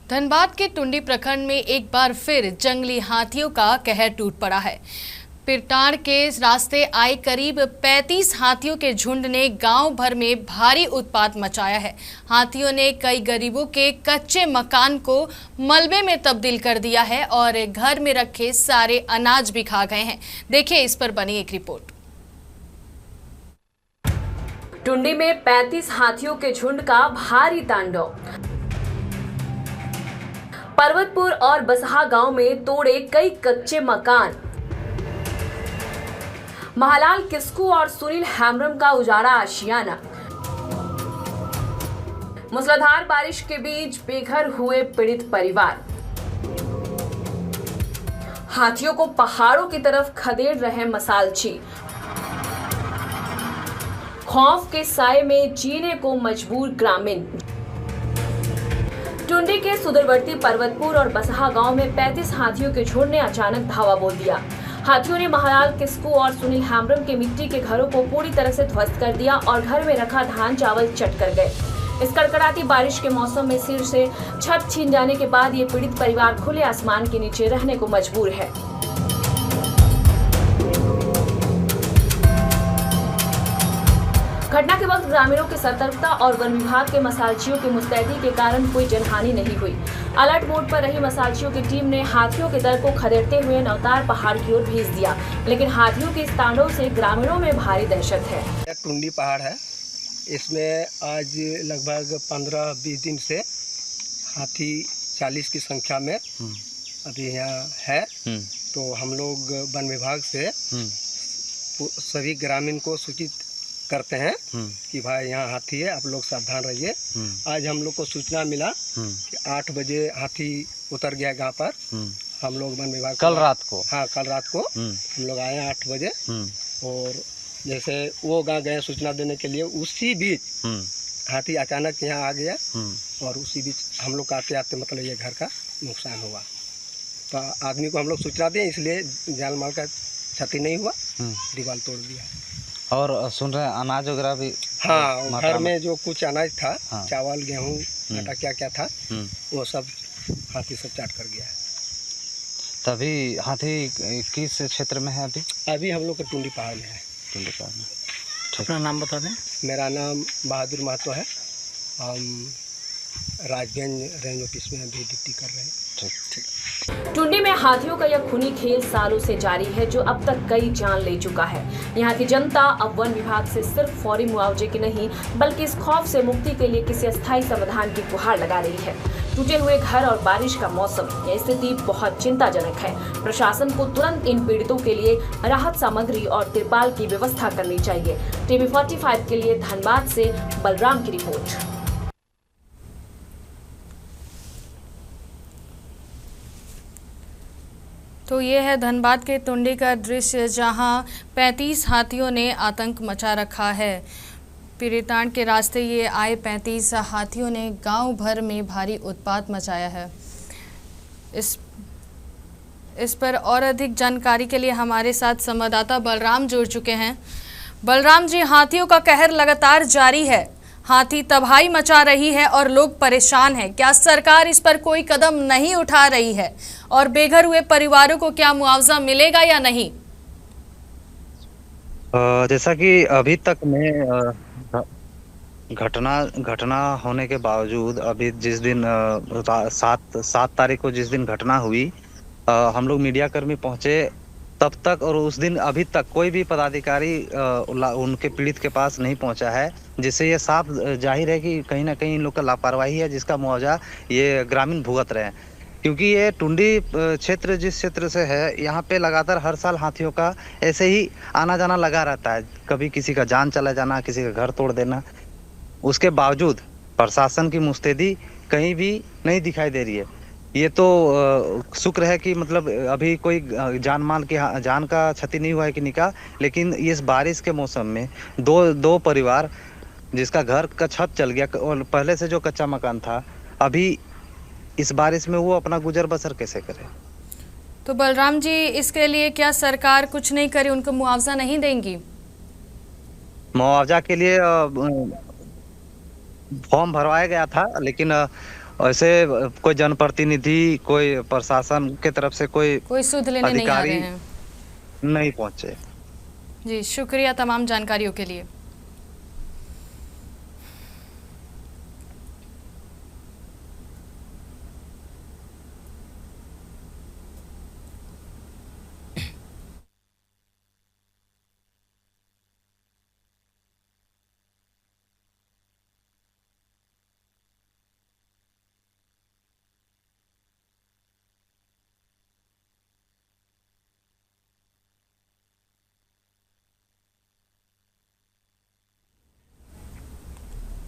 धनबाद के टुंडी प्रखंड में एक बार फिर जंगली हाथियों का कहर टूट पड़ा है। पिरटाड़ के रास्ते आए करीब 35 हाथियों के झुंड ने गांव भर में भारी उत्पात मचाया है। हाथियों ने कई गरीबों के कच्चे मकान को मलबे में तब्दील कर दिया है और घर में रखे सारे अनाज भी खा गए हैं। देखिए इस पर बनी एक रिपोर्ट। टुंडी में 35 हाथियों के झुंड का भारी तांडव। पर्वतपुर और बसहा गांव में तोड़े कई कच्चे मकान। महालाल किस्कू और सुनील हैम्ब्रम का उजाड़ा आशियाना। मूसलाधार बारिश के बीच बेघर हुए पीड़ित परिवार। हाथियों को पहाड़ों की तरफ खदेड़ रहे मसालची। खौफ के साए में जीने को मजबूर ग्रामीण। टुंडी के सुदूरवर्ती पर्वतपुर और बसहा गांव में 35 हाथियों के झुंड ने अचानक धावा बोल दिया। हाथियों ने महालाल किस्कू और सुनील हैम्ब्रम के मिट्टी के घरों को पूरी तरह से ध्वस्त कर दिया और घर में रखा धान चावल चट कर गए। इस कड़कड़ाती बारिश के मौसम में सिर से छत छीन जाने के बाद ये पीड़ित परिवार खुले आसमान के नीचे रहने को मजबूर है। घटना के वक्त ग्रामीणों की सतर्कता और वन विभाग के मसालचियों की मुस्तैदी के कारण कोई जनहानि नहीं हुई। अलर्ट मोड पर रही मसालचियों की टीम ने हाथियों के दल को खदेड़ते हुए नवतार पहाड़ की ओर भेज दिया, लेकिन हाथियों के इस तांडव से ग्रामीणों में भारी दहशत है। टुंडी पहाड़ है, इसमें आज लगभग 15-20 दिन से हाथी 40 की संख्या में अभी यहाँ है। तो हम लोग वन विभाग से सभी ग्रामीण को सूचित करते हैं कि भाई यहाँ हाथी है, आप लोग सावधान रहिए। आज हम लोग को सूचना मिला कि 8 बजे हाथी उतर गया गांव पर। हम लोग वन विभाग कल रात को हम लोग आए 8 बजे और जैसे वो गांव गए सूचना देने के लिए, उसी बीच हाथी अचानक यहाँ आ गया और उसी बीच हम लोग आते आते मतलब ये घर का नुकसान हुआ। तो आदमी को हम लोग सूचना दें, इसलिए जान माल का क्षति नहीं हुआ, दीवार तोड़ दिया। और सुन रहे हैं अनाज वगैरह भी? हाँ, घर में जो कुछ अनाज था, चावल गेहूँ आटा क्या क्या था, वो सब हाथी सब चाट कर गया है। तभी हाथी किस क्षेत्र में है अभी? अभी हम लोग के टुंडी पहाड़ में है। टुंडी पहाड़ में। अपना नाम बता दें। मेरा नाम बहादुर महतो है। हम राजगंज रेंज ऑफिस में अभी ड्यूटी कर रहे हैं। टुंडी में हाथियों का यह खूनी खेल सालों से जारी है, जो अब तक कई जान ले चुका है। यहाँ की जनता अब वन विभाग से सिर्फ फौरी मुआवजे की नहीं, बल्कि इस खौफ से मुक्ति के लिए किसी अस्थायी समाधान की गुहार लगा रही है। टूटे हुए घर और बारिश का मौसम, यह स्थिति बहुत चिंताजनक है। प्रशासन को तुरंत इन पीड़ितों के लिए राहत सामग्री और तिरपाल की व्यवस्था करनी चाहिए। टीवी 45 के लिए धनबाद से बलराम की रिपोर्ट। तो ये है धनबाद के टुंडी का दृश्य, जहां 35 हाथियों ने आतंक मचा रखा है। पिरटाड़ के रास्ते ये आए 35 हाथियों ने गांव भर में भारी उत्पात मचाया है। इस पर और अधिक जानकारी के लिए हमारे साथ संवाददाता बलराम जुड़ चुके हैं। बलराम जी, हाथियों का कहर लगातार जारी है, हाथी तबाही मचा रही है और लोग परेशान हैं। क्या सरकार इस पर कोई कदम नहीं उठा रही है और बेघर हुए परिवारों को क्या मुआवजा मिलेगा या नहीं? जैसा कि अभी तक में घटना होने के बावजूद अभी जिस दिन 7 तारीख को जिस दिन घटना हुई, हम लोग मीडिया कर्मी पहुंचे, तब तक और उस दिन अभी तक कोई भी पदाधिकारी उनके पीड़ित के पास नहीं पहुंचा है, जिससे ये साफ जाहिर है कि कहीं ना कहीं इन लोग का लापरवाही है, जिसका मुआवजा ये ग्रामीण भुगत रहे हैं। क्योंकि ये टुंडी क्षेत्र जिस क्षेत्र से है, यहाँ पे लगातार हर साल हाथियों का ऐसे ही आना जाना लगा रहता है। कभी किसी का जान चला जाना, किसी का घर तोड़ देना। उसके बावजूद प्रशासन की मुस्तैदी कहीं भी नहीं दिखाई दे रही है। ये तो शुक्र है कि मतलब अभी कोई जान का क्षति नहीं हुआ है किसी का, लेकिन इस बारिश के मौसम में दो परिवार जिसका घर का छत चल गया और पहले से जो कच्चा मकान था, अभी इस बारिश में वो अपना गुजर बसर कैसे करे? तो बलराम जी, इसके लिए क्या सरकार कुछ नहीं करे, उनको मुआवजा नहीं देंगी? मुआवजा के लिए फॉर्म भरवाया गया था, लेकिन ऐसे कोई जनप्रतिनिधि, कोई प्रशासन के तरफ से कोई सुध लेने नहीं आ रहे अधिकारी हैं। नहीं पहुंचे। जी शुक्रिया तमाम जानकारियों के लिए।